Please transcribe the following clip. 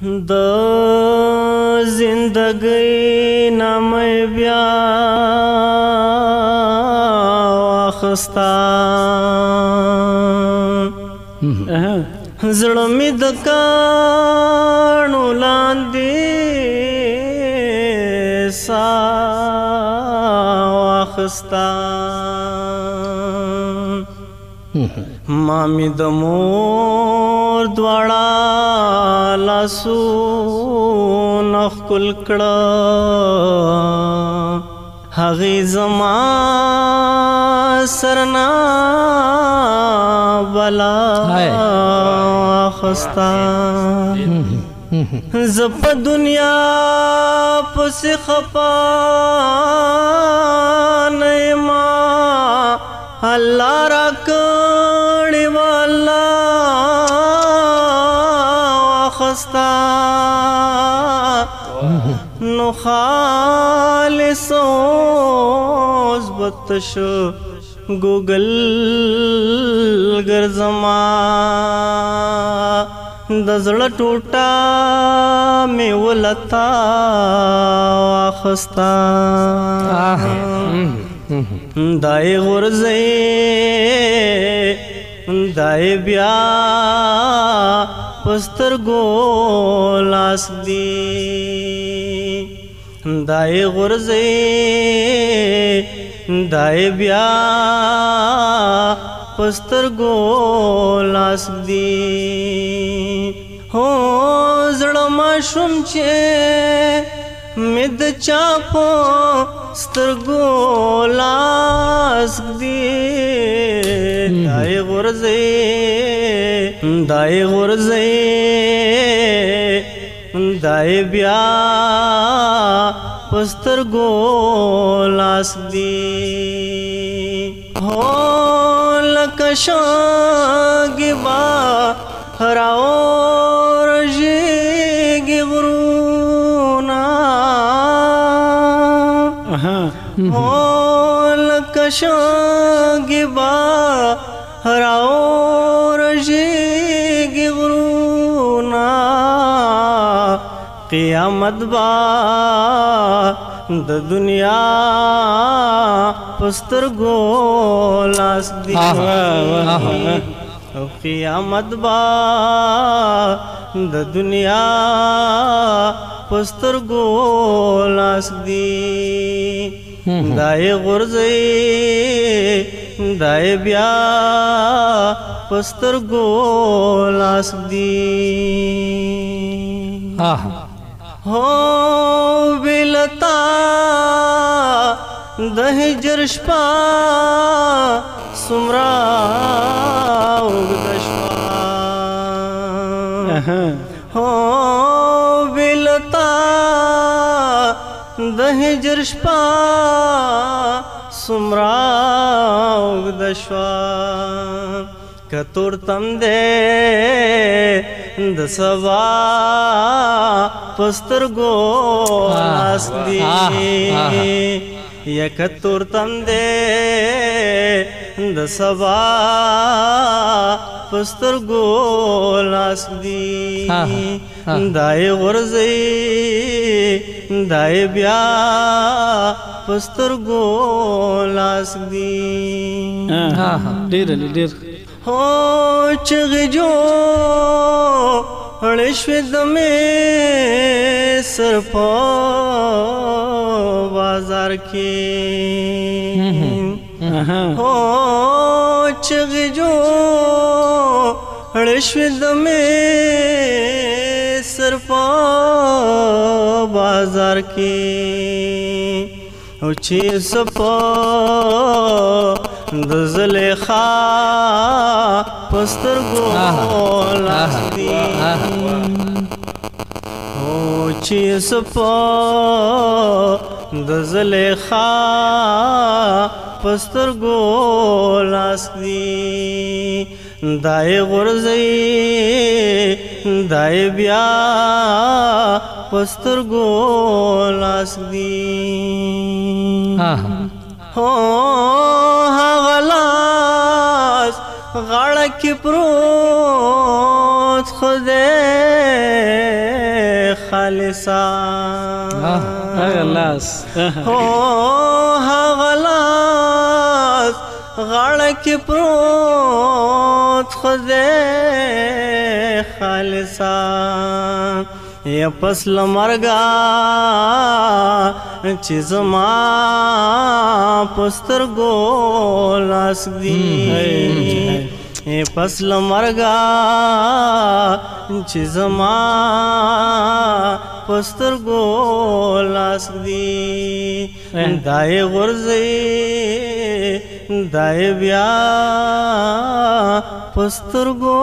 د زندګۍ نامه بیا واخستا زړه مې د کاڼو لاندې ساه واخستا ما مې د مور دواړه لاسونه ښکل کړه هغې زما سرنا بلا واخستا زه په دنیا پسې خفا نه یمه الله راکړې وه الله واخستا نو خالص اوس به تش ګوګل ګرځما د زړه ټوټه مې ولتا واخستا دای غورځئ دای بیا په سترګو لاس دی دای غورځئ دای بیا په سترګو لاس دی هو زړه ماشوم چې مې د چا په سترګو لاس دی دای غورځئ دای غورځئ دای بیا په سترګو لاس دی هو لکه شګې بهر اورژېږي غرونه هو لکه شګې بهر اورژېږي غرونه قیامت با د دنیا په سترګو لاس دی او قیامت با د دنیا په سترګو لاس دی دای غورځئ دای بیا په سترګو لاس دی هو بلتا د هجر شپه څومره اوږده شوه هو بلتا د هجر شپه څومره اوږده شوه که تور تم دی د سبا په سترګو لاس دی یا که تور تم دی د سبا په سترګو لاس دی دای غورځئ دای بیا په سترګو لاس دی ډېر هو چغې جوړې شوې د مصر په بازار کې هو چغې جوړې شوې د مصر په بازار کې او چې صفا د زلیخا په سترګو لاس دی او چې صفا د زلیخا په سترګو لاس دی دای غورځئ دای بیا په سترګو لاس دی هو هغه لاس غاړه کې پروت خدای خالصا لاس هو هغه لاس غاړه کې پروت خدای خالصا یا پس لمرګا چې زما پسترګو لاس دی پس لمرګا چې زما پسترګو لاس دی دای غرزي دای بیا پسترګو